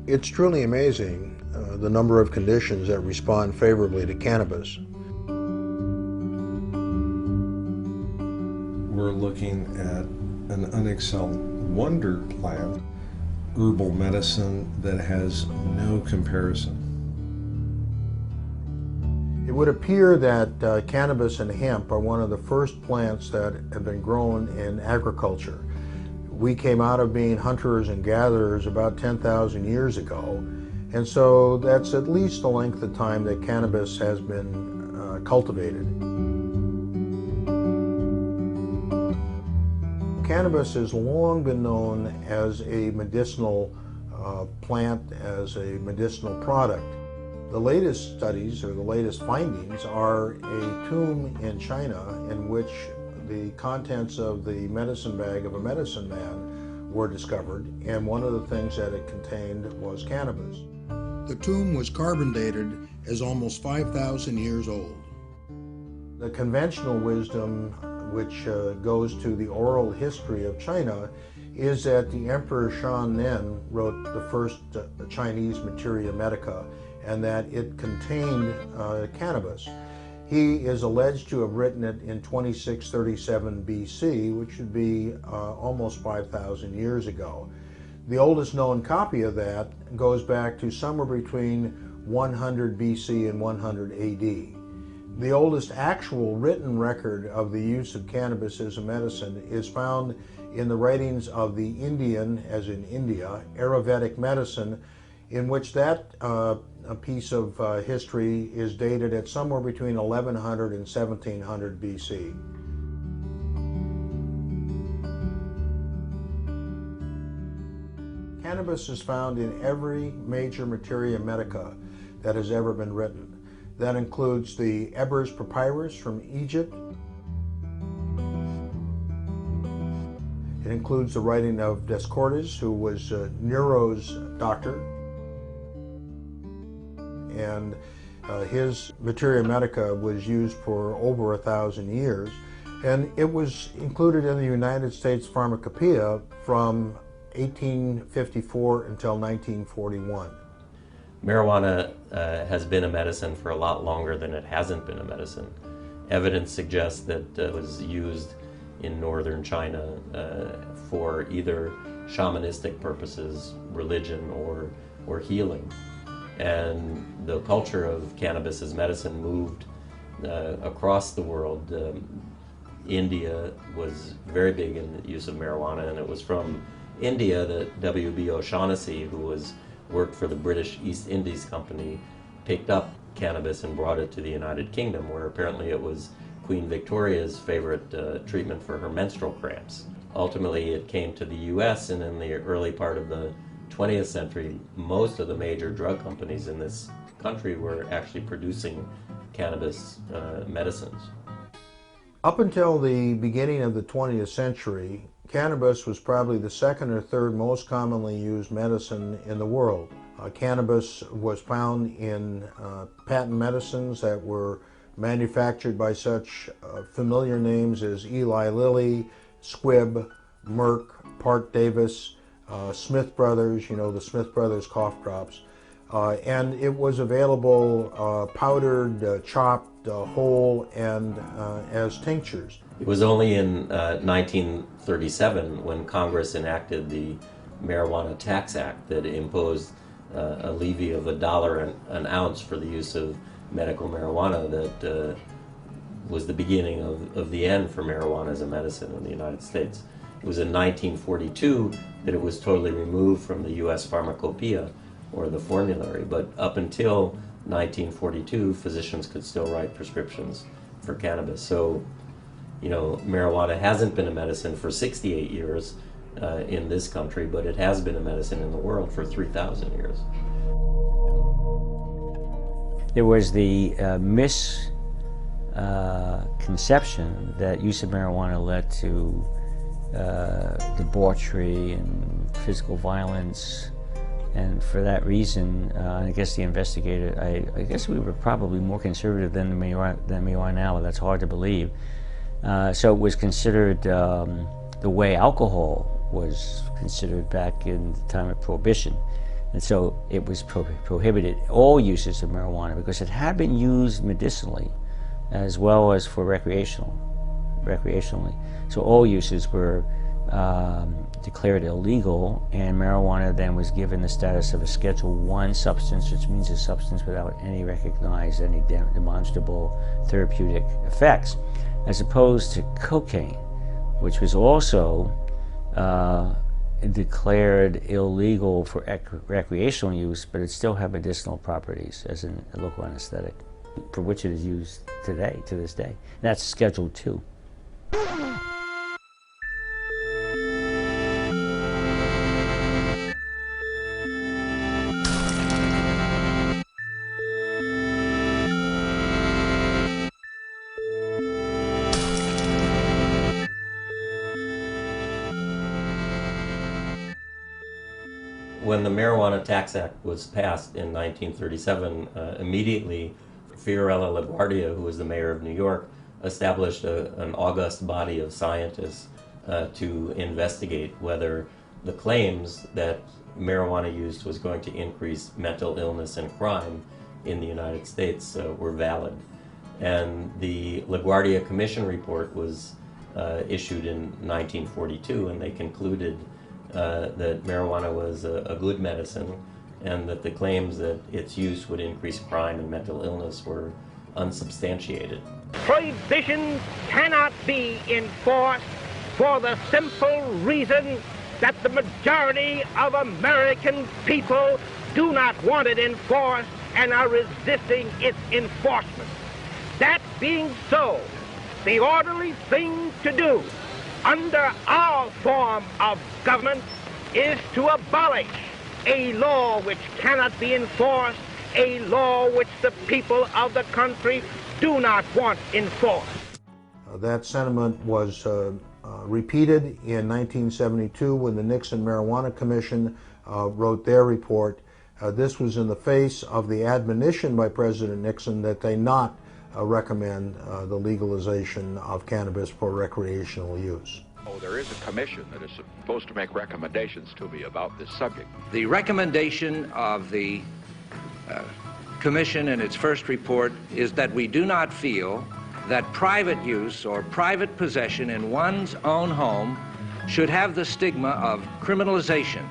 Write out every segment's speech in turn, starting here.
It's truly amazing the number of conditions that respond favorably to cannabis. We're looking at an unexcelled wonder plant, herbal medicine that has no comparison. It would appear that cannabis and hemp are one of the first plants that have been grown in agriculture. We came out of being hunters and gatherers about 10,000 years ago, and so that's at least the length of time that cannabis has been cultivated. Cannabis has long been known as a medicinal plant, as a medicinal product. The latest studies, or the latest findings, are a tomb in China in which the contents of the medicine bag of a medicine man were discovered, and one of the things that it contained was cannabis. The tomb was carbon dated as almost 5,000 years old. The conventional wisdom, which goes to the oral history of China, is that the Emperor Shan Nen wrote the first Chinese Materia Medica, and that it contained cannabis. He is alleged to have written it in 2637 BC, which would be almost 5,000 years ago. The oldest known copy of that goes back to somewhere between 100 BC and 100 AD. The oldest actual written record of the use of cannabis as a medicine is found in the writings of the Indian, as in India, Ayurvedic medicine, in which that a piece of history is dated at somewhere between 1100 and 1700 BC. Cannabis is found in every major materia medica that has ever been written. That includes the Ebers Papyrus from Egypt. It includes the writing of Dioscorides, who was Nero's doctor. And his Materia Medica was used for over 1,000 years. And it was included in the United States Pharmacopoeia from 1854 until 1941. Marijuana has been a medicine for a lot longer than it hasn't been a medicine. Evidence suggests that it was used in northern China for either shamanistic purposes, religion, or healing. And the culture of cannabis as medicine moved across the world. India was very big in the use of marijuana, and it was from India that W.B. O'Shaughnessy, who worked for the British East Indies Company, picked up cannabis and brought it to the United Kingdom, where apparently it was Queen Victoria's favorite treatment for her menstrual cramps. Ultimately, it came to the U.S., and in the early part of the 20th century, most of the major drug companies in this country were actually producing cannabis medicines. Up until the beginning of the 20th century, cannabis was probably the second or third most commonly used medicine in the world. Cannabis was found in patent medicines that were manufactured by such familiar names as Eli Lilly, Squibb, Merck, Parke-Davis, Smith Brothers, the Smith Brothers cough drops. And it was available powdered, chopped, whole, and as tinctures. It was only in 1937 when Congress enacted the Marijuana Tax Act that imposed a levy of $1 an ounce for the use of medical marijuana that was the beginning of the end for marijuana as a medicine in the United States. It was in 1942 that it was totally removed from the U.S. Pharmacopoeia, or the formulary, but up until 1942, physicians could still write prescriptions for cannabis. So, marijuana hasn't been a medicine for 68 years in this country, but it has been a medicine in the world for 3,000 years. There was the misconception that use of marijuana led to debauchery and physical violence. And for that reason, I guess the investigator, I guess we were probably more conservative than we are now, but that's hard to believe. So it was considered the way alcohol was considered back in the time of Prohibition. And so it was prohibited, all uses of marijuana, because it had been used medicinally as well as for recreationally. So all uses were declared illegal, and marijuana then was given the status of a Schedule I substance, which means a substance without any recognized, any demonstrable therapeutic effects, as opposed to cocaine, which was also declared illegal for recreational use, but it still had medicinal properties as a local anesthetic, for which it is used today, to this day. That's Schedule II. When the Marijuana Tax Act was passed in 1937, immediately Fiorella LaGuardia, who was the mayor of New York, established an august body of scientists to investigate whether the claims that marijuana use was going to increase mental illness and crime in the United States were valid. And the LaGuardia Commission report was issued in 1942, and they concluded that marijuana was a good medicine, and that the claims that its use would increase crime and mental illness were unsubstantiated. Prohibition cannot be enforced for the simple reason that the majority of American people do not want it enforced and are resisting its enforcement. That being so, the orderly thing to do under our form of government is to abolish a law which cannot be enforced, a law which the people of the country do not want enforced. That sentiment was repeated in 1972 when the Nixon Marijuana Commission wrote their report. This was in the face of the admonition by President Nixon that they not recommend the legalization of cannabis for recreational use. Oh, there is a commission that is supposed to make recommendations to me about this subject. The recommendation of the Commission in its first report is that we do not feel that private use or private possession in one's own home should have the stigma of criminalization,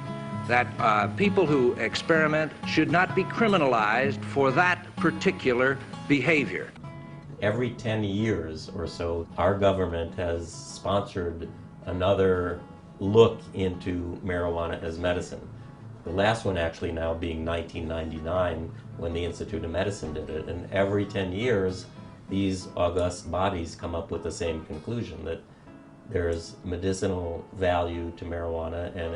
that people who experiment should not be criminalized for that particular behavior. Every 10 years or so, our government has sponsored another look into marijuana as medicine. The last one actually now being 1999, when the Institute of Medicine did it. And every 10 years, these august bodies come up with the same conclusion, that there's medicinal value to marijuana, and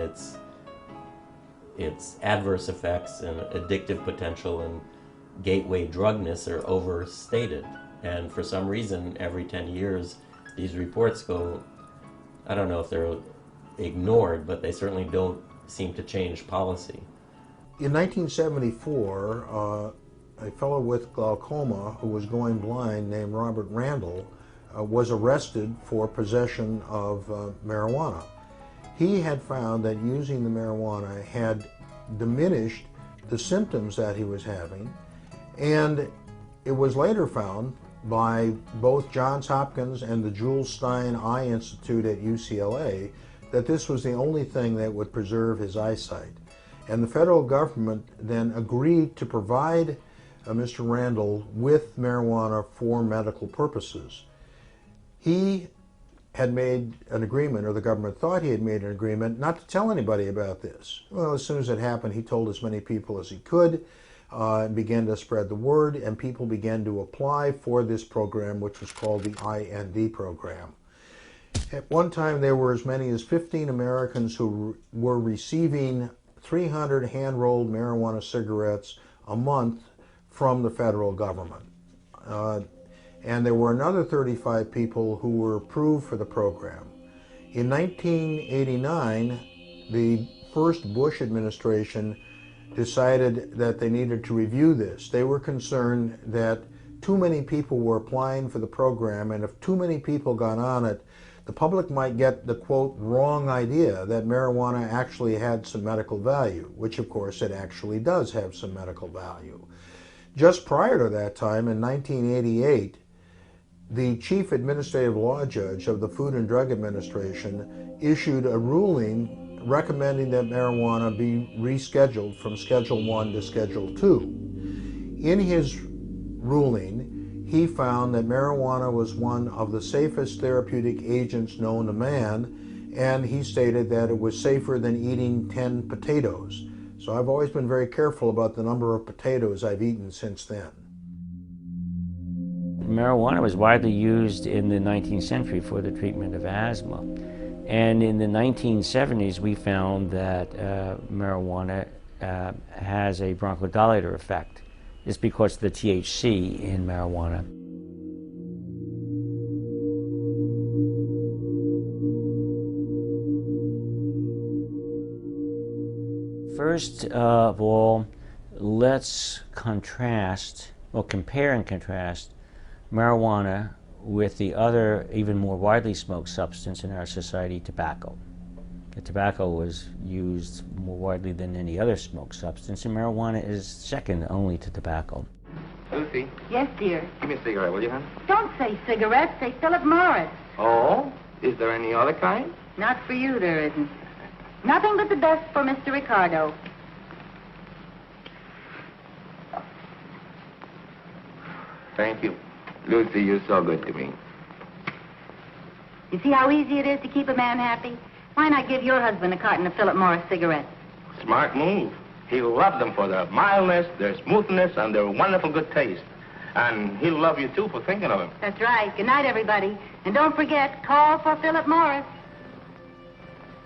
its adverse effects and addictive potential and gateway drugness are overstated. And for some reason, every 10 years, these reports go, I don't know if they're ignored, but they certainly don't seem to change policy. In 1974, a fellow with glaucoma who was going blind named Robert Randall was arrested for possession of marijuana. He had found that using the marijuana had diminished the symptoms that he was having, and it was later found by both Johns Hopkins and the Jules Stein Eye Institute at UCLA that this was the only thing that would preserve his eyesight. And the federal government then agreed to provide Mr. Randall with marijuana for medical purposes. He had made an agreement, or the government thought he had made an agreement, not to tell anybody about this. Well, as soon as it happened, he told as many people as he could, and began to spread the word, and people began to apply for this program, which was called the IND program. At one time, there were as many as 15 Americans who were receiving 300 hand-rolled marijuana cigarettes a month from the federal government. And there were another 35 people who were approved for the program. In 1989, the first Bush administration decided that they needed to review this. They were concerned that too many people were applying for the program, and if too many people got on it, the public might get the, quote, wrong idea that marijuana actually had some medical value, which of course it actually does have some medical value. Just prior to that time, in 1988, the chief administrative law judge of the Food and Drug Administration issued a ruling recommending that marijuana be rescheduled from Schedule I to Schedule II. In his ruling, he found that marijuana was one of the safest therapeutic agents known to man, and he stated that it was safer than eating 10 potatoes. So I've always been very careful about the number of potatoes I've eaten since then. Marijuana was widely used in the 19th century for the treatment of asthma. And in the 1970s, we found that marijuana has a bronchodilator effect. It's because of the THC in marijuana. First of all, let's compare and contrast marijuana with the other, even more widely smoked substance in our society, tobacco. The tobacco was used more widely than any other smoked substance, and marijuana is second only to tobacco. Lucy? Yes, dear. Give me a cigarette, will you, hon? Don't say cigarettes, say Philip Morris. Oh? Is there any other kind? Not for you, there isn't. Nothing but the best for Mr. Ricardo. Thank you. Lucy, you're so good to me. You see how easy it is to keep a man happy? Why not give your husband a carton of Philip Morris cigarettes? Smart move. He'll love them for their mildness, their smoothness, and their wonderful good taste. And he'll love you, too, for thinking of him. That's right. Good night, everybody. And don't forget, call for Philip Morris.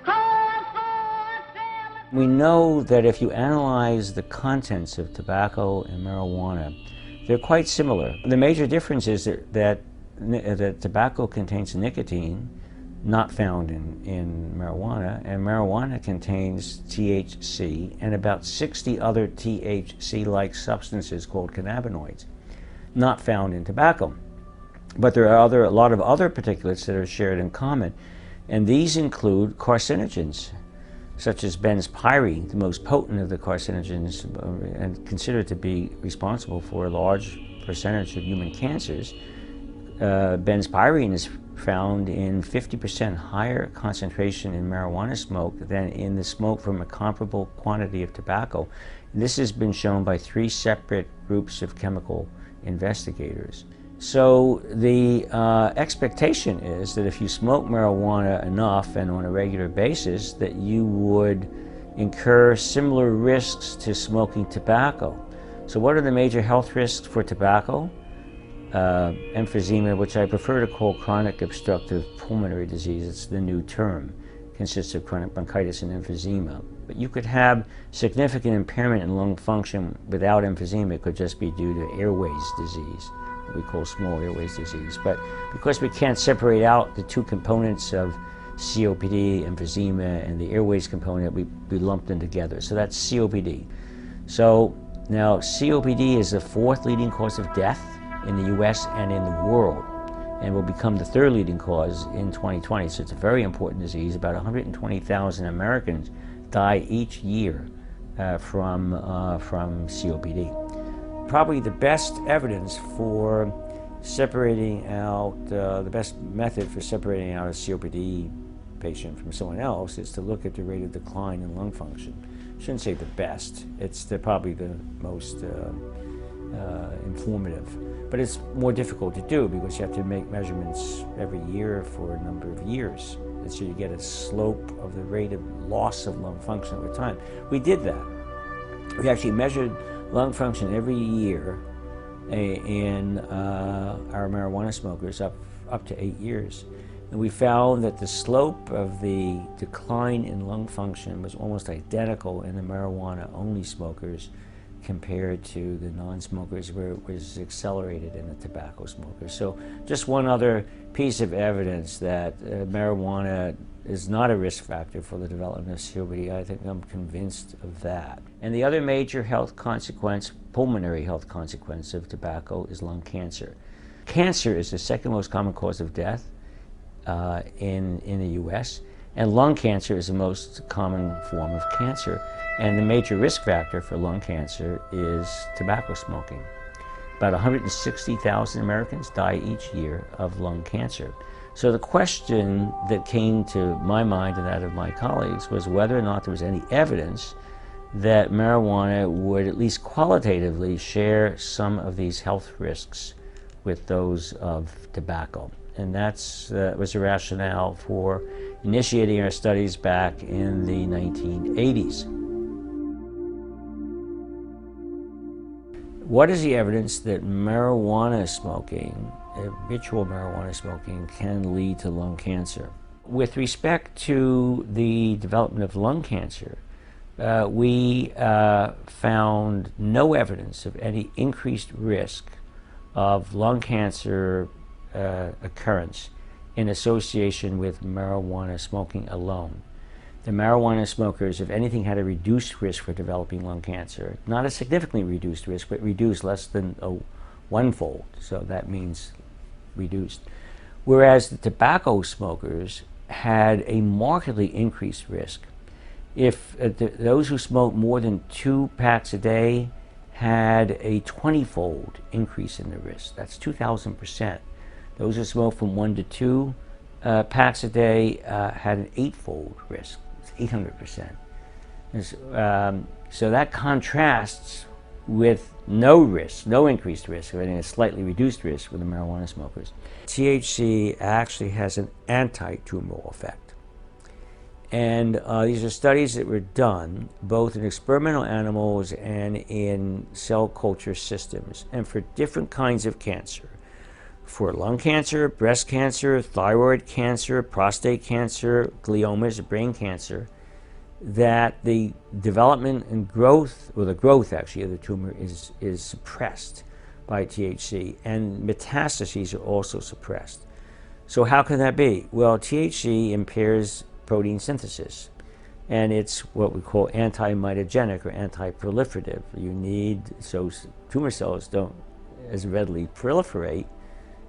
Call for Philip. We know that if you analyze the contents of tobacco and marijuana, they're quite similar. The major difference is that tobacco contains nicotine, not found in marijuana, and marijuana contains THC and about 60 other THC-like substances called cannabinoids, not found in tobacco. But there are a lot of other particulates that are shared in common, and these include carcinogens, such as benzpyrene, the most potent of the carcinogens and considered to be responsible for a large percentage of human cancers. Benzpyrene is found in 50% higher concentration in marijuana smoke than in the smoke from a comparable quantity of tobacco. This has been shown by 3 separate groups of chemical investigators. So the expectation is that if you smoke marijuana enough and on a regular basis, that you would incur similar risks to smoking tobacco. So what are the major health risks for tobacco? Emphysema, which I prefer to call chronic obstructive pulmonary disease. It's the new term. It consists of chronic bronchitis and emphysema. But you could have significant impairment in lung function without emphysema. It could just be due to airways disease, what we call small airways disease. But because we can't separate out the 2 components of COPD, emphysema, and the airways component, we lump them together. So that's COPD. So now COPD is the 4th leading cause of death in the US and in the world, and will become the 3rd leading cause in 2020. So it's a very important disease. About 120,000 Americans die each year from COPD. Probably the best evidence for separating out, the best method for separating out a COPD patient from someone else is to look at the rate of decline in lung function. I shouldn't say the best, it's probably the most informative. But it's more difficult to do because you have to make measurements every year for a number of years. And so you get a slope of the rate of loss of lung function over time. We did that. We actually measured lung function every year in our marijuana smokers up to 8 years. And we found that the slope of the decline in lung function was almost identical in the marijuana-only smokers compared to the non-smokers, where it was accelerated in the tobacco smokers. So just one other piece of evidence that marijuana is not a risk factor for the development of COPD. I think I'm convinced of that. And the other major health consequence, pulmonary health consequence of tobacco, is lung cancer. Cancer is the 2nd most common cause of death in the U.S., and lung cancer is the most common form of cancer. And the major risk factor for lung cancer is tobacco smoking. About 160,000 Americans die each year of lung cancer. So the question that came to my mind and that of my colleagues was whether or not there was any evidence that marijuana would at least qualitatively share some of these health risks with those of tobacco. And that was the rationale for initiating our studies back in the 1980s. What is the evidence that marijuana smoking, habitual marijuana smoking, can lead to lung cancer? With respect to the development of lung cancer, we found no evidence of any increased risk of lung cancer occurrence in association with marijuana smoking alone. The marijuana smokers, if anything, had a reduced risk for developing lung cancer. Not a significantly reduced risk, but reduced less than one-fold, so that means reduced. Whereas the tobacco smokers had a markedly increased risk. If those who smoked more than 2 packs a day had a 20-fold increase in the risk. That's 2,000%. Those who smoked from 1 to 2 packs a day had an 8-fold risk. It's 800%. So that contrasts with no risk, no increased risk, or a slightly reduced risk with the marijuana smokers. THC actually has an anti-tumoral effect. And these are studies that were done both in experimental animals and in cell culture systems, and for different kinds of cancer. For lung cancer, breast cancer, thyroid cancer, prostate cancer, gliomas, brain cancer, that the development and growth, or the growth actually of the tumor is suppressed by THC, and metastases are also suppressed. So how can that be? Well, THC impairs protein synthesis, and it's what we call anti-mitogenic or anti-proliferative. You need, so tumor cells don't as readily proliferate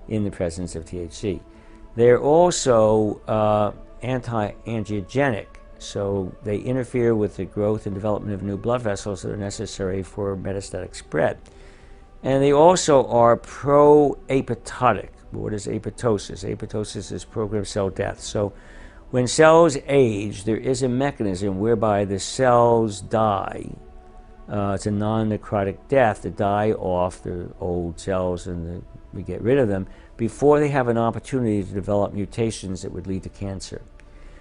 in the presence of THC. They're also anti-angiogenic, so they interfere with the growth and development of new blood vessels that are necessary for metastatic spread. And they also are pro-apoptotic. What is apoptosis? Apoptosis is programmed cell death. So when cells age, there is a mechanism whereby the cells die. It's a non-necrotic death to die off the old cells, and we get rid of them before they have an opportunity to develop mutations that would lead to cancer.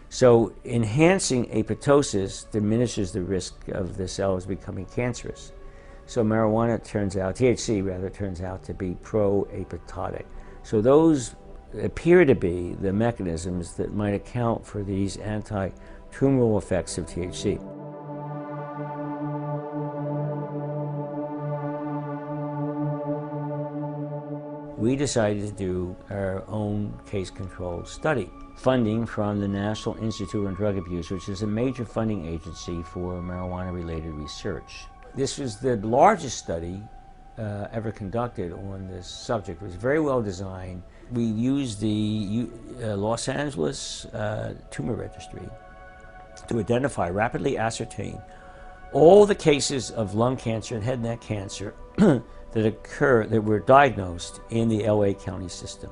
So enhancing apoptosis diminishes the risk of the cells becoming cancerous. So marijuana turns out, THC rather, turns out to be pro-apoptotic. So those appear to be the mechanisms that might account for these anti-tumoral effects of THC. We decided to do our own case-control study. Funding from the National Institute on Drug Abuse, which is a major funding agency for marijuana-related research. This was the largest study ever conducted on this subject. It was very well designed. We used the Los Angeles Tumor Registry to identify, rapidly ascertain all the cases of lung cancer and head and neck cancer that were diagnosed in the LA County system.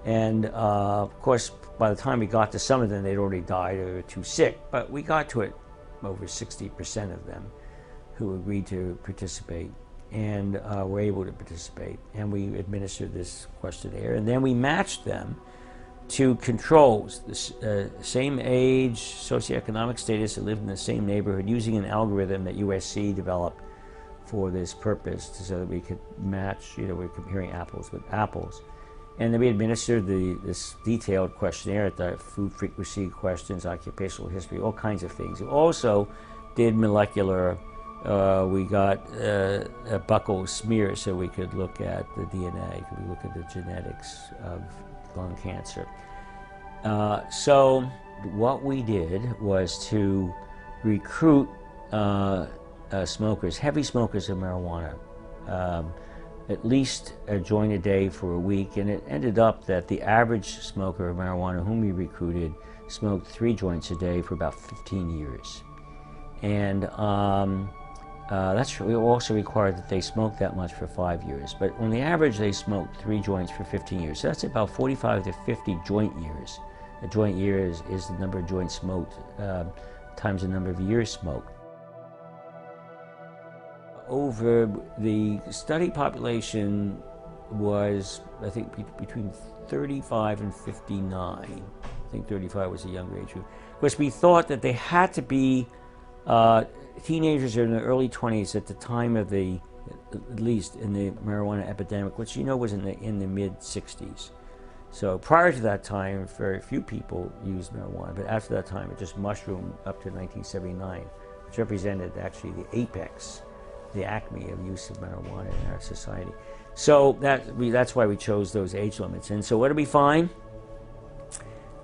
And of course, by the time we got to some of them, they'd already died or were too sick, but we got to it over 60% of them who agreed to participate and were able to participate. And we administered this questionnaire, and then we matched them to controls, the same age, socioeconomic status, that lived in the same neighborhood, using an algorithm that USC developed for this purpose, so that we could match, we're comparing apples with apples. And then we administered this detailed questionnaire, the food frequency questions, occupational history, all kinds of things. We also did molecular, we got a buccal smear so we could look at the DNA, we look at the genetics of lung cancer. So what we did was to recruit smokers, heavy smokers of marijuana, at least a joint a day for a week, and it ended up that the average smoker of marijuana whom we recruited smoked 3 joints a day for about 15 years. And we also required that they smoke that much for 5 years. But on the average, they smoked 3 joints for 15 years. So that's about 45 to 50 joint years. A joint year is the number of joints smoked times the number of years smoked. Over the study population was, I think, between 35 and 59. I think 35 was a younger age group. Because we thought that they had to be teenagers in their early 20s at the time of at least in the marijuana epidemic, which was in the mid-60s. So prior to that time, very few people used marijuana, but after that time, it just mushroomed up to 1979, which represented actually the apex, the acme of use of marijuana in our society. So that's why we chose those age limits. And so what did we find?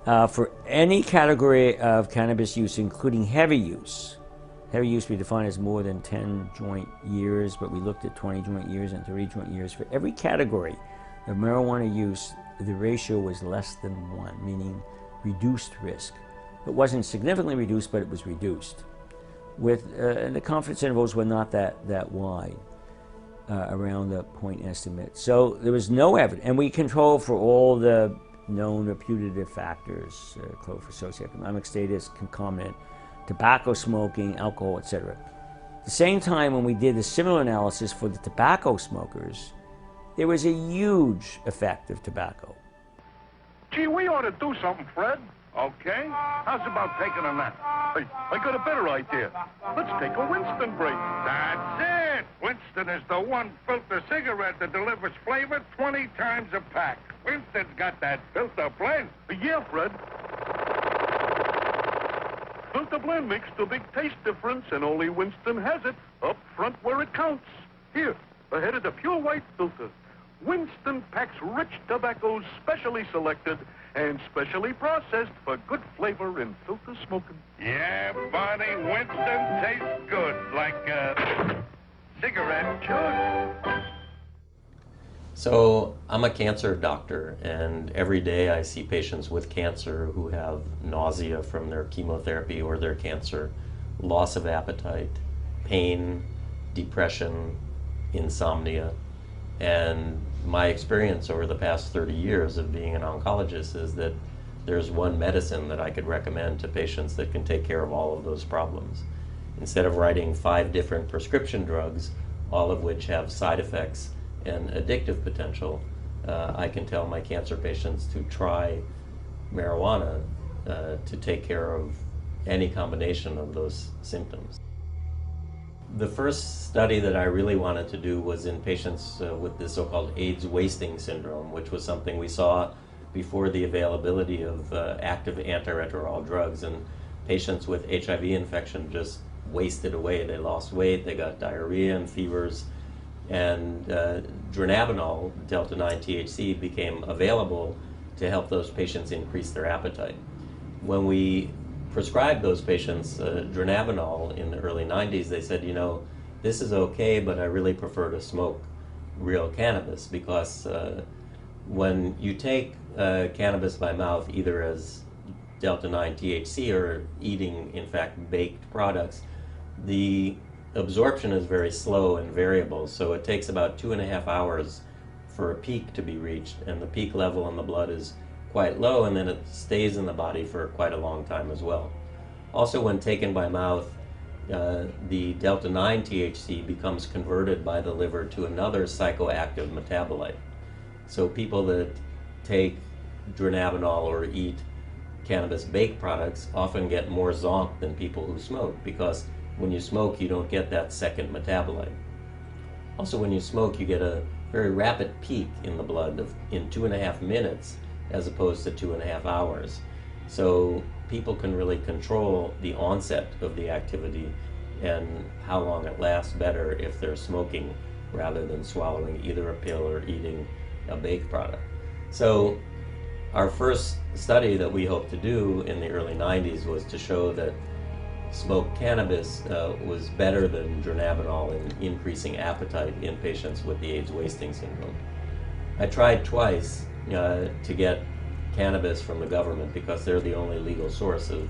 For any category of cannabis use, including heavy use we define as more than 10 joint years, but we looked at 20 joint years and 30 joint years. For every category of marijuana use, the ratio was less than 1, meaning reduced risk. It wasn't significantly reduced, but it was reduced. And the confidence intervals were not that wide around the point estimate. So there was no evidence, and we controlled for all the known reputative factors, for socioeconomic status, concomitant, tobacco smoking, alcohol, etc. At the same time, when we did a similar analysis for the tobacco smokers, there was a huge effect of tobacco. Gee, we ought to do something, Fred. Okay. How's about taking a nap? Hey, I got a better idea. Let's take a Winston break. That's it. Winston is the one filter cigarette that delivers flavor 20 times a pack. Winston's got that filter blend. Yeah, Fred. Filter blend makes the big taste difference, and only Winston has it up front where it counts. Here, ahead of the pure white filter. Winston packs rich tobaccos specially selected and specially processed for good flavor in filter smoking. Yeah, Barney, Winston tastes good, like a cigarette should. So I'm a cancer doctor, and every day I see patients with cancer who have nausea from their chemotherapy or their cancer, loss of appetite, pain, depression, insomnia. And my experience over the past 30 years of being an oncologist is that there's one medicine that I could recommend to patients that can take care of all of those problems. Instead of writing 5 different prescription drugs, all of which have side effects and addictive potential, I can tell my cancer patients to try marijuana to take care of any combination of those symptoms. The first study that I really wanted to do was in patients with the so-called AIDS wasting syndrome, which was something we saw before the availability of active antiretroviral drugs, and patients with HIV infection just wasted away. They lost weight, they got diarrhea and fevers, and dronabinol, delta-9 THC, became available to help those patients increase their appetite. When we prescribed those patients dronabinol in the early 90s, they said, this is okay, but I really prefer to smoke real cannabis, because when you take cannabis by mouth, either as delta-9 THC or eating, in fact, baked products, the absorption is very slow and variable. So it takes about 2.5 hours for a peak to be reached, and the peak level in the blood is quite low, and then it stays in the body for quite a long time as well. Also, when taken by mouth, the delta-9 THC becomes converted by the liver to another psychoactive metabolite. So people that take dronabinol or eat cannabis baked products often get more zonk than people who smoke, because when you smoke, you don't get that second metabolite. Also, when you smoke, you get a very rapid peak in the blood in 2.5 minutes, as opposed to 2.5 hours. So people can really control the onset of the activity and how long it lasts better if they're smoking rather than swallowing either a pill or eating a baked product. So our first study that we hoped to do in the early 90s was to show that smoked cannabis was better than dronabinol in increasing appetite in patients with the AIDS wasting syndrome. I tried twice to get cannabis from the government because they're the only legal source of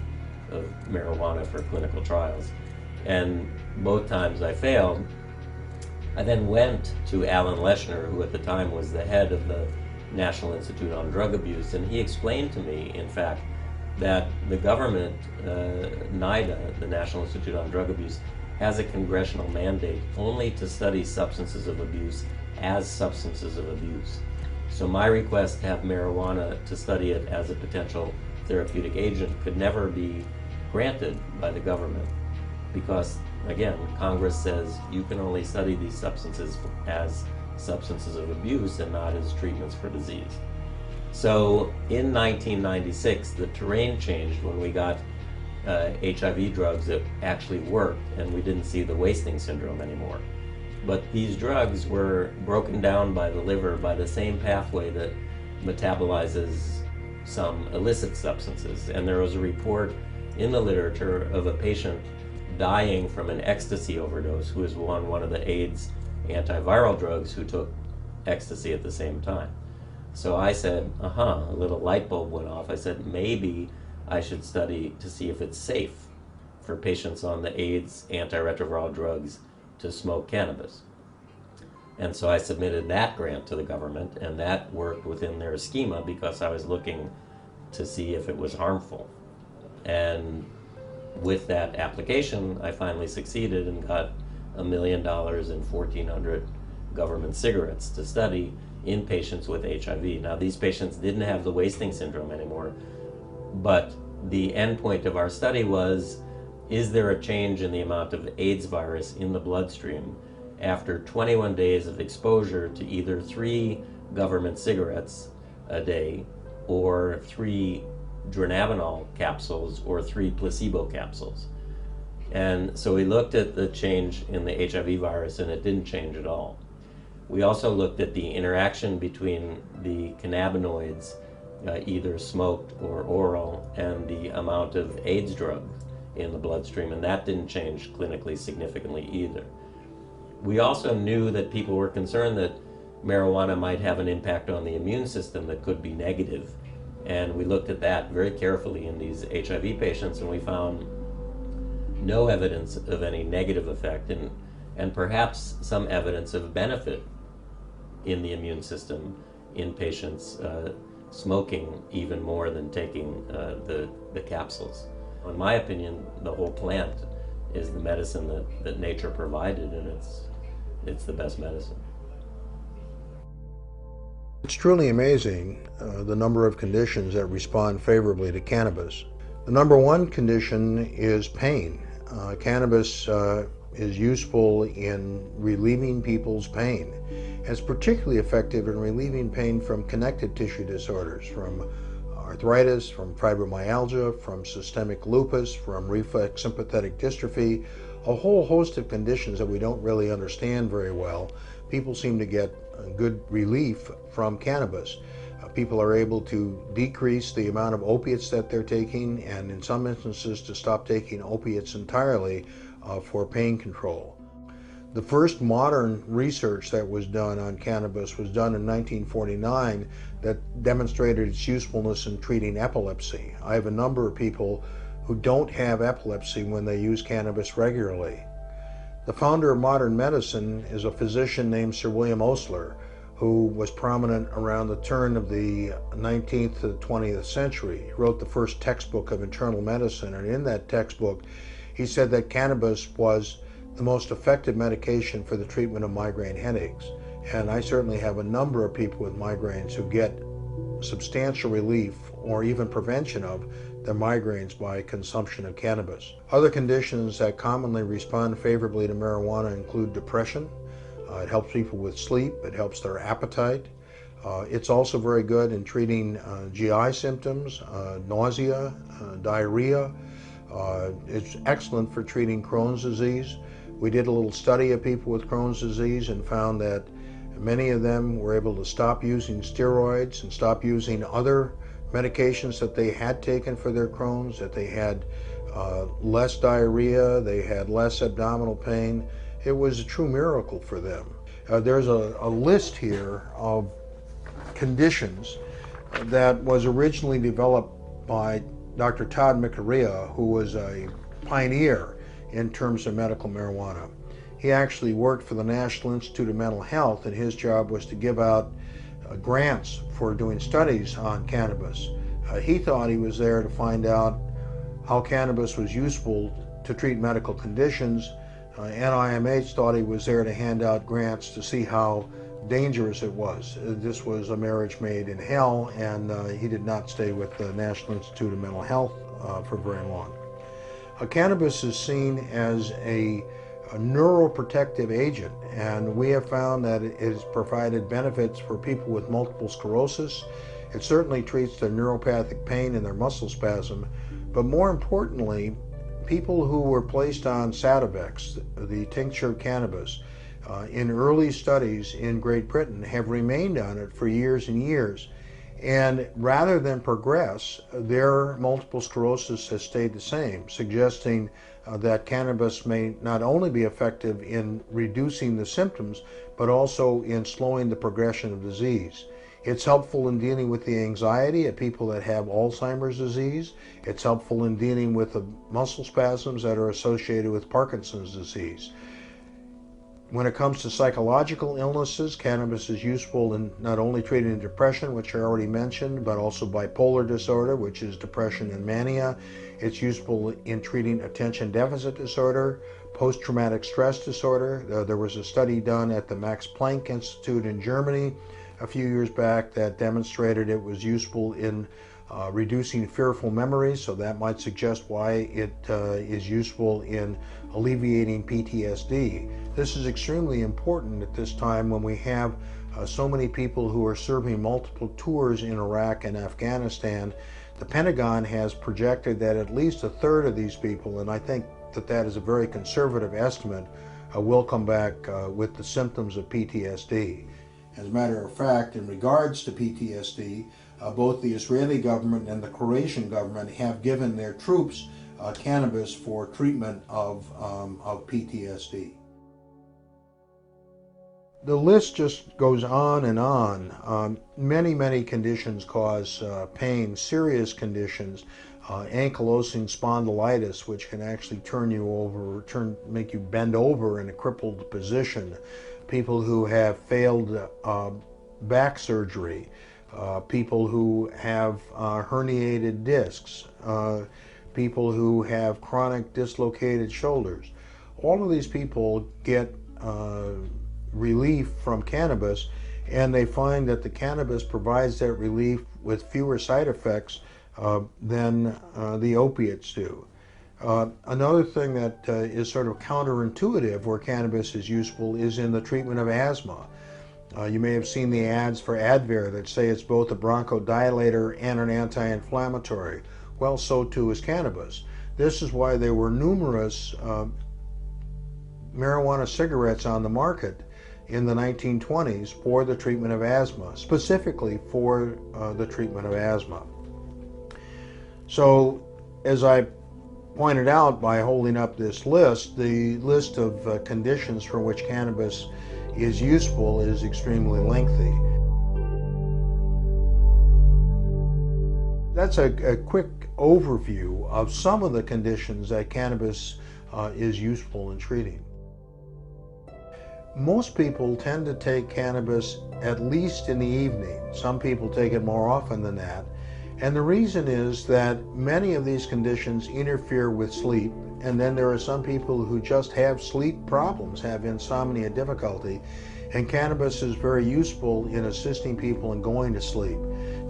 marijuana for clinical trials. And both times I failed. I then went to Alan Leshner, who at the time was the head of the National Institute on Drug Abuse, and he explained to me, in fact, that the government, NIDA, the National Institute on Drug Abuse, has a congressional mandate only to study substances of abuse as substances of abuse. So my request to have marijuana to study it as a potential therapeutic agent could never be granted by the government because, again, Congress says you can only study these substances as substances of abuse and not as treatments for disease. So in 1996, the terrain changed when we got HIV drugs that actually worked and we didn't see the wasting syndrome anymore. But these drugs were broken down by the liver by the same pathway that metabolizes some illicit substances. And there was a report in the literature of a patient dying from an ecstasy overdose who was on one of the AIDS antiviral drugs who took ecstasy at the same time. So I said, a little light bulb went off. I said, maybe I should study to see if it's safe for patients on the AIDS antiretroviral drugs to smoke cannabis. And so I submitted that grant to the government, and that worked within their schema because I was looking to see if it was harmful. And with that application, I finally succeeded and got $1 million and 1,400 government cigarettes to study in patients with HIV. Now, these patients didn't have the wasting syndrome anymore, but the endpoint of our study was, is there a change in the amount of AIDS virus in the bloodstream after 21 days of exposure to either 3 government cigarettes a day or 3 dronabinol capsules or 3 placebo capsules? And so we looked at the change in the HIV virus, and it didn't change at all. We also looked at the interaction between the cannabinoids, either smoked or oral, and the amount of AIDS drug in the bloodstream, and that didn't change clinically significantly either. We also knew that people were concerned that marijuana might have an impact on the immune system that could be negative, and we looked at that very carefully in these HIV patients, and we found no evidence of any negative effect, and perhaps some evidence of benefit in the immune system in patients smoking even more than taking the capsules. In my opinion, the whole plant is the medicine that nature provided, and it's the best medicine. It's truly amazing the number of conditions that respond favorably to cannabis. The number one condition is pain. Cannabis is useful in relieving people's pain. It's particularly effective in relieving pain from connective tissue disorders, from arthritis, from fibromyalgia, from systemic lupus, from reflex sympathetic dystrophy, a whole host of conditions that we don't really understand very well. People seem to get good relief from cannabis. People are able to decrease the amount of opiates that they're taking, and in some instances to stop taking opiates entirely for pain control. The first modern research that was done on cannabis was done in 1949 that demonstrated its usefulness in treating epilepsy. I have a number of people who don't have epilepsy when they use cannabis regularly. The founder of modern medicine is a physician named Sir William Osler, who was prominent around the turn of the 19th to the 20th century. He wrote the first textbook of internal medicine, and in that textbook he said that cannabis was the most effective medication for the treatment of migraine headaches. And I certainly have a number of people with migraines who get substantial relief or even prevention of their migraines by consumption of cannabis. Other conditions that commonly respond favorably to marijuana include depression. It helps people with sleep, it helps their appetite. It's also very good in treating GI symptoms, nausea, diarrhea. It's excellent for treating Crohn's disease. We did a little study of people with Crohn's disease and found that many of them were able to stop using steroids and stop using other medications that they had taken for their Crohn's, that they had less diarrhea, they had less abdominal pain. It was a true miracle for them. There's a list here of conditions that was originally developed by Dr. Todd McArea, who was a pioneer in terms of medical marijuana. He actually worked for the National Institute of Mental Health, and his job was to give out grants for doing studies on cannabis. He thought he was there to find out how cannabis was useful to treat medical conditions. NIMH thought he was there to hand out grants to see how dangerous it was. This was a marriage made in hell, and he did not stay with the National Institute of Mental Health for very long. Cannabis is seen as a neuroprotective agent, and we have found that it has provided benefits for people with multiple sclerosis. It certainly treats their neuropathic pain and their muscle spasm, but more importantly, people who were placed on Sativex, the tincture of cannabis, in early studies in Great Britain have remained on it for years and years. And rather than progress, their multiple sclerosis has stayed the same, suggesting that cannabis may not only be effective in reducing the symptoms, but also in slowing the progression of disease. It's helpful in dealing with the anxiety of people that have Alzheimer's disease. It's helpful in dealing with the muscle spasms that are associated with Parkinson's disease. When it comes to psychological illnesses, cannabis is useful in not only treating depression, which I already mentioned, but also bipolar disorder, which is depression and mania. It's useful in treating attention deficit disorder, post-traumatic stress disorder. There was a study done at the Max Planck Institute in Germany a few years back that demonstrated it was useful in reducing fearful memories, so that might suggest why it is useful in alleviating PTSD. This is extremely important at this time when we have so many people who are serving multiple tours in Iraq and Afghanistan. The Pentagon has projected that at least a third of these people, and I think that that is a very conservative estimate, will come back with the symptoms of PTSD. As a matter of fact, in regards to PTSD, both the Israeli government and the Croatian government have given their troops cannabis for treatment of PTSD. The list just goes on and on. Many conditions cause pain, serious conditions, ankylosing spondylitis, which can actually turn you over, make you bend over in a crippled position. People who have failed back surgery, people who have herniated discs, people who have chronic dislocated shoulders. All of these people get relief from cannabis, and they find that the cannabis provides that relief with fewer side effects than the opiates do. Another thing that is sort of counterintuitive where cannabis is useful is in the treatment of asthma. You may have seen the ads for Advair that say it's both a bronchodilator and an anti-inflammatory. Well, so too is cannabis. This is why there were numerous marijuana cigarettes on the market in the 1920s for the treatment of asthma, specifically for the treatment of asthma. So, as I pointed out by holding up this list, the list of conditions for which cannabis is useful is extremely lengthy. That's a quick overview of some of the conditions that cannabis is useful in treating. Most people tend to take cannabis at least in the evening. Some people take it more often than that. And the reason is that many of these conditions interfere with sleep, and then there are some people who just have sleep problems, have insomnia difficulty, and cannabis is very useful in assisting people in going to sleep.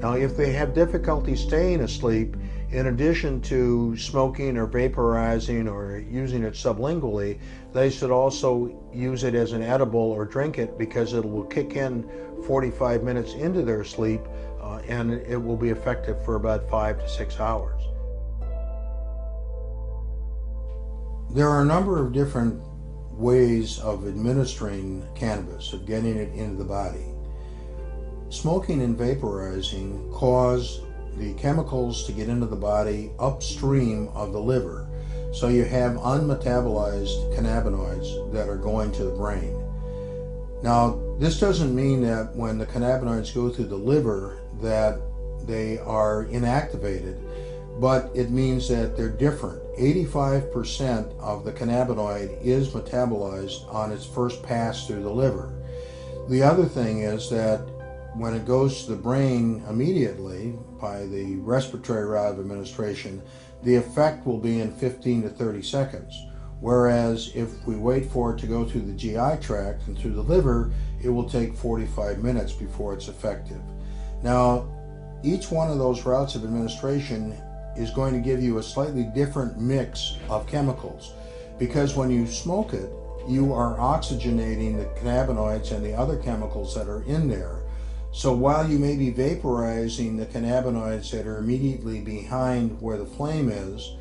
Now, if they have difficulty staying asleep, in addition to smoking or vaporizing or using it sublingually, they should also use it as an edible or drink it, because it will kick in 45 minutes into their sleep and it will be effective for about 5 to 6 hours. There are a number of different ways of administering cannabis, of getting it into the body. Smoking and vaporizing cause the chemicals to get into the body upstream of the liver. So you have unmetabolized cannabinoids that are going to the brain. Now, this doesn't mean that when the cannabinoids go through the liver that they are inactivated, but it means that they're different. 85% of the cannabinoid is metabolized on its first pass through the liver. The other thing is that when it goes to the brain immediately by the respiratory route of administration, the effect will be in 15 to 30 seconds. Whereas if we wait for it to go through the GI tract and through the liver, it will take 45 minutes before it's effective. Now, each one of those routes of administration is going to give you a slightly different mix of chemicals, because when you smoke it, you are oxygenating the cannabinoids and the other chemicals that are in there. So while you may be vaporizing the cannabinoids that are immediately behind where the flame is,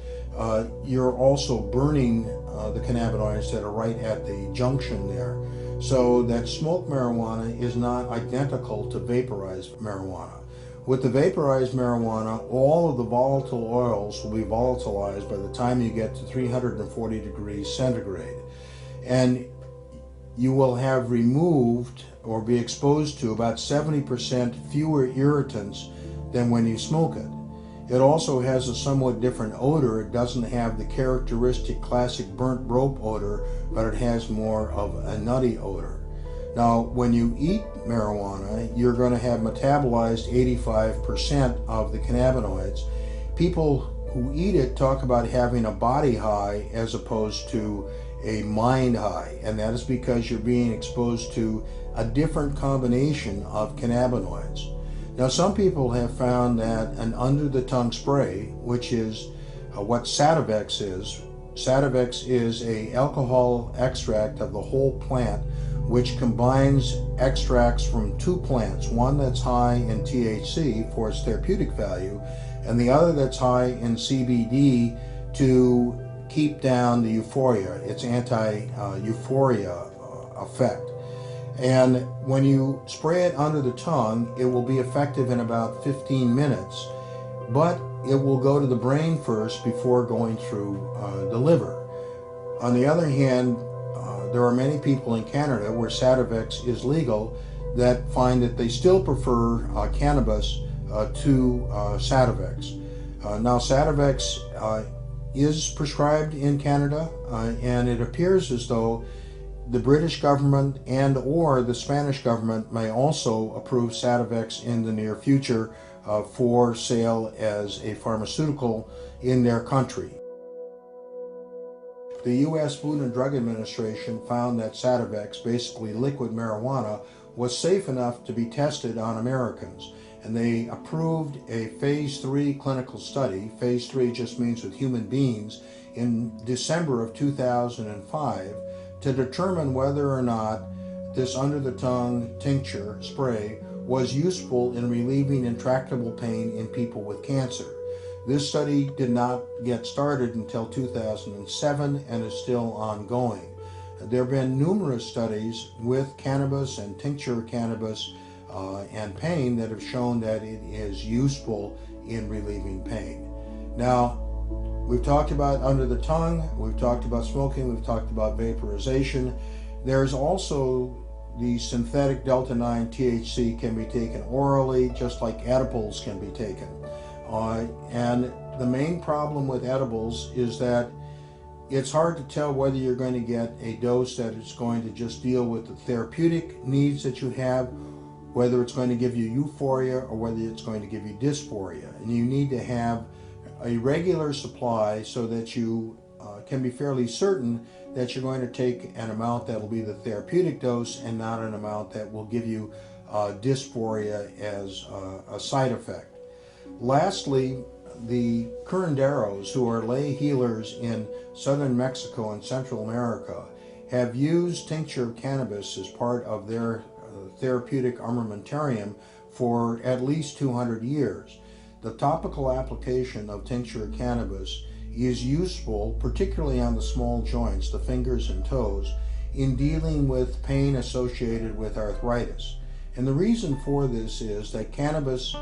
you're also burning the cannabinoids that are right at the junction there. So that smoked marijuana is not identical to vaporized marijuana. With the vaporized marijuana, all of the volatile oils will be volatilized by the time you get to 340 degrees centigrade. And you will have removed or be exposed to about 70% fewer irritants than when you smoke it. It also has a somewhat different odor. It doesn't have the characteristic classic burnt rope odor, but it has more of a nutty odor. Now, when you eat marijuana, you're going to have metabolized 85% of the cannabinoids. People who eat it talk about having a body high as opposed to a mind high, and that is because you're being exposed to a different combination of cannabinoids. Now, some people have found that an under-the-tongue spray, which is what Sativex is. Sativex is an alcohol extract of the whole plant, which combines extracts from two plants, one that's high in THC for its therapeutic value, and the other that's high in CBD to keep down the euphoria, its anti-euphoria effect. And when you spray it under the tongue, it will be effective in about 15 minutes, but it will go to the brain first before going through the liver. On the other hand, there are many people in Canada where Sativex is legal that find that they still prefer cannabis to Sativex. Now, Sativex is prescribed in Canada, and it appears as though the British government and or the Spanish government may also approve Sativex in the near future for sale as a pharmaceutical in their country. The U.S. Food and Drug Administration found that Sativex, basically liquid marijuana, was safe enough to be tested on Americans. And they approved a phase 3 clinical study. Phase 3 just means with human beings, in December of 2005 to determine whether or not this under-the-tongue tincture spray was useful in relieving intractable pain in people with cancer. This study did not get started until 2007 and is still ongoing. There have been numerous studies with cannabis and tincture cannabis and pain that have shown that it is useful in relieving pain. Now, we've talked about under the tongue, we've talked about smoking, we've talked about vaporization. There's also the synthetic delta-9 THC can be taken orally, just like edibles can be taken. And the main problem with edibles is that it's hard to tell whether you're going to get a dose that is going to just deal with the therapeutic needs that you have, whether it's going to give you euphoria or whether it's going to give you dysphoria. And you need to have a regular supply so that you can be fairly certain that you're going to take an amount that will be the therapeutic dose and not an amount that will give you dysphoria as a side effect. Lastly, the curanderos, who are lay healers in southern Mexico and Central America, have used tincture of cannabis as part of their therapeutic armamentarium for at least 200 years. The topical application of tincture of cannabis is useful, particularly on the small joints, the fingers and toes, in dealing with pain associated with arthritis. And the reason for this is that cannabis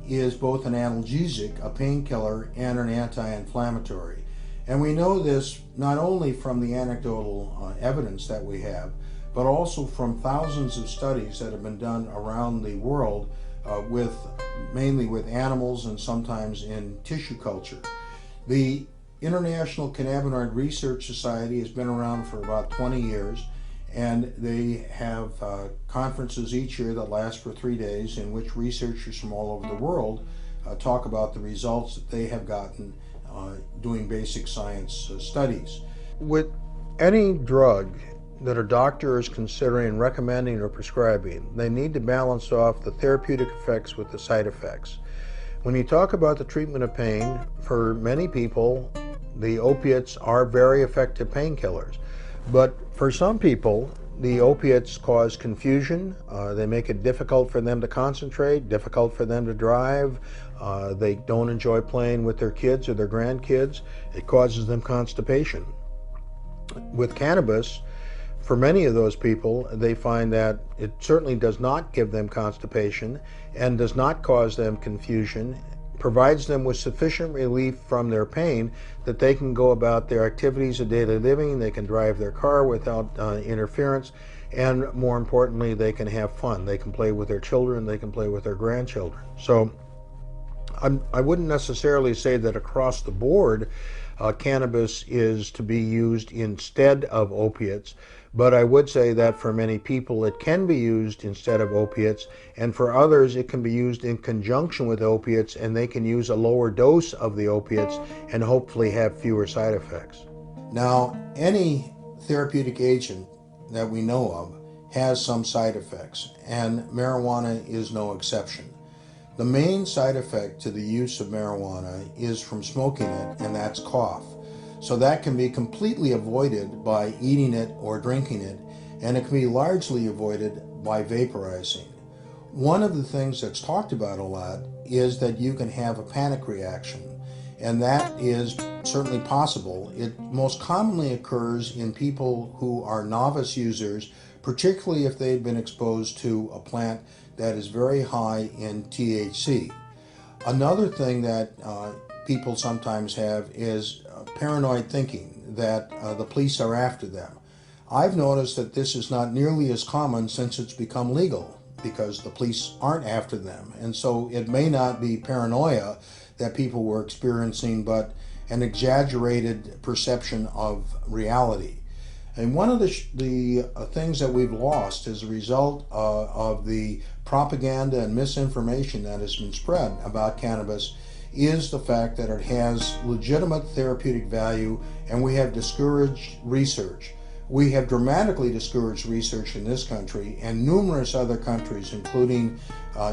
is both an analgesic, a painkiller, and an anti-inflammatory. And we know this not only from the anecdotal evidence that we have, but also from thousands of studies that have been done around the world mainly with animals and sometimes in tissue culture. The International Cannabinoid Research Society has been around for about 20 years, and they have conferences each year that last for 3 days in which researchers from all over the world talk about the results that they have gotten doing basic science studies. With any drug that a doctor is considering recommending or prescribing, they need to balance off the therapeutic effects with the side effects. When you talk about the treatment of pain, for many people, the opiates are very effective painkillers. But for some people, the opiates cause confusion. They make it difficult for them to concentrate, difficult for them to drive. They don't enjoy playing with their kids or their grandkids. It causes them constipation. With cannabis, for many of those people, they find that it certainly does not give them constipation and does not cause them confusion, provides them with sufficient relief from their pain that they can go about their activities of daily living, they can drive their car without interference, and more importantly, they can have fun. They can play with their children, they can play with their grandchildren. So I wouldn't necessarily say that across the board cannabis is to be used instead of opiates, but I would say that for many people it can be used instead of opiates, and for others it can be used in conjunction with opiates, and they can use a lower dose of the opiates and hopefully have fewer side effects. Now, any therapeutic agent that we know of has some side effects, and marijuana is no exception. The main side effect to the use of marijuana is from smoking it, and that's cough. So that can be completely avoided by eating it or drinking it, and it can be largely avoided by vaporizing. One of the things that's talked about a lot is that you can have a panic reaction, and that is certainly possible. It most commonly occurs in people who are novice users, particularly if they've been exposed to a plant that is very high in THC. Another thing that people sometimes have is paranoid thinking that the police are after them. I've noticed that this is not nearly as common since it's become legal, because the police aren't after them. And so it may not be paranoia that people were experiencing, but an exaggerated perception of reality. And one of the things that we've lost as a result of the propaganda and misinformation that has been spread about cannabis is the fact that it has legitimate therapeutic value, and we have discouraged research. We have dramatically discouraged research in this country, and numerous other countries, including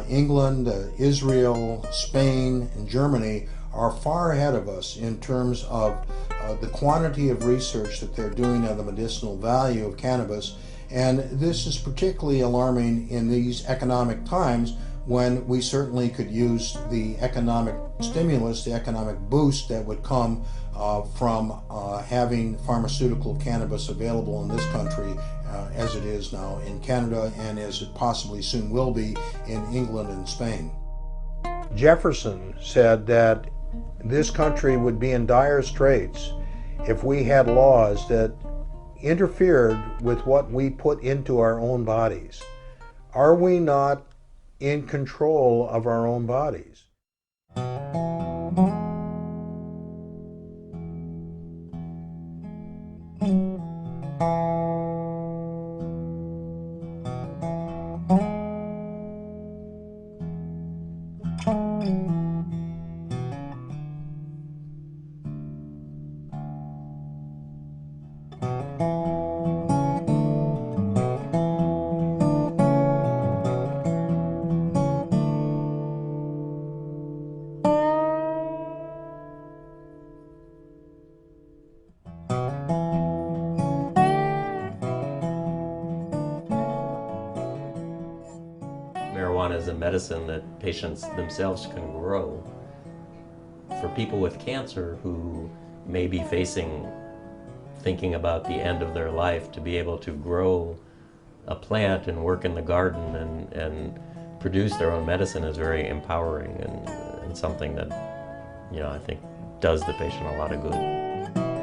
England, Israel, Spain, and Germany, are far ahead of us in terms of the quantity of research that they're doing on the medicinal value of cannabis. And this is particularly alarming in these economic times, when we certainly could use the economic stimulus, the economic boost that would come from having pharmaceutical cannabis available in this country as it is now in Canada, and as it possibly soon will be in England and Spain. Jefferson said that this country would be in dire straits if we had laws that interfered with what we put into our own bodies. Are we not in control of our own bodies? Marijuana is a medicine that patients themselves can grow. For people with cancer who may be thinking about the end of their life, to be able to grow a plant and work in the garden and produce their own medicine is very empowering, and something that, I think does the patient a lot of good.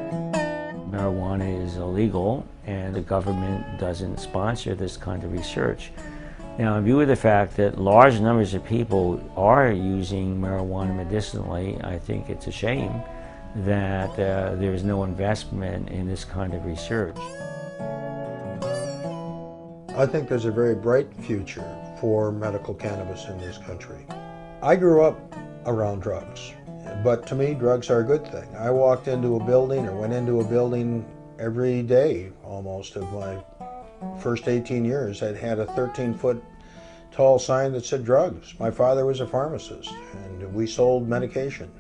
marijuana is illegal and the government doesn't sponsor this kind of research. Now, in view of the fact that large numbers of people are using marijuana medicinally, I think it's a shame that there is no investment in this kind of research. I think there's a very bright future for medical cannabis in this country. I grew up around drugs, but to me, drugs are a good thing. I walked into a building or went into a building every day almost of my first 18 years. That had a 13-foot tall sign that said drugs. My father was a pharmacist and we sold medication.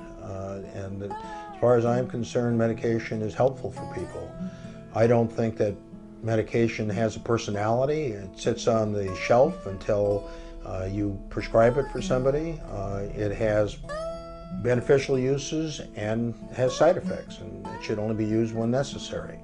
And as far as I'm concerned, medication is helpful for people. I don't think that medication has a personality. It sits on the shelf until you prescribe it for somebody. It has beneficial uses and has side effects, and it should only be used when necessary.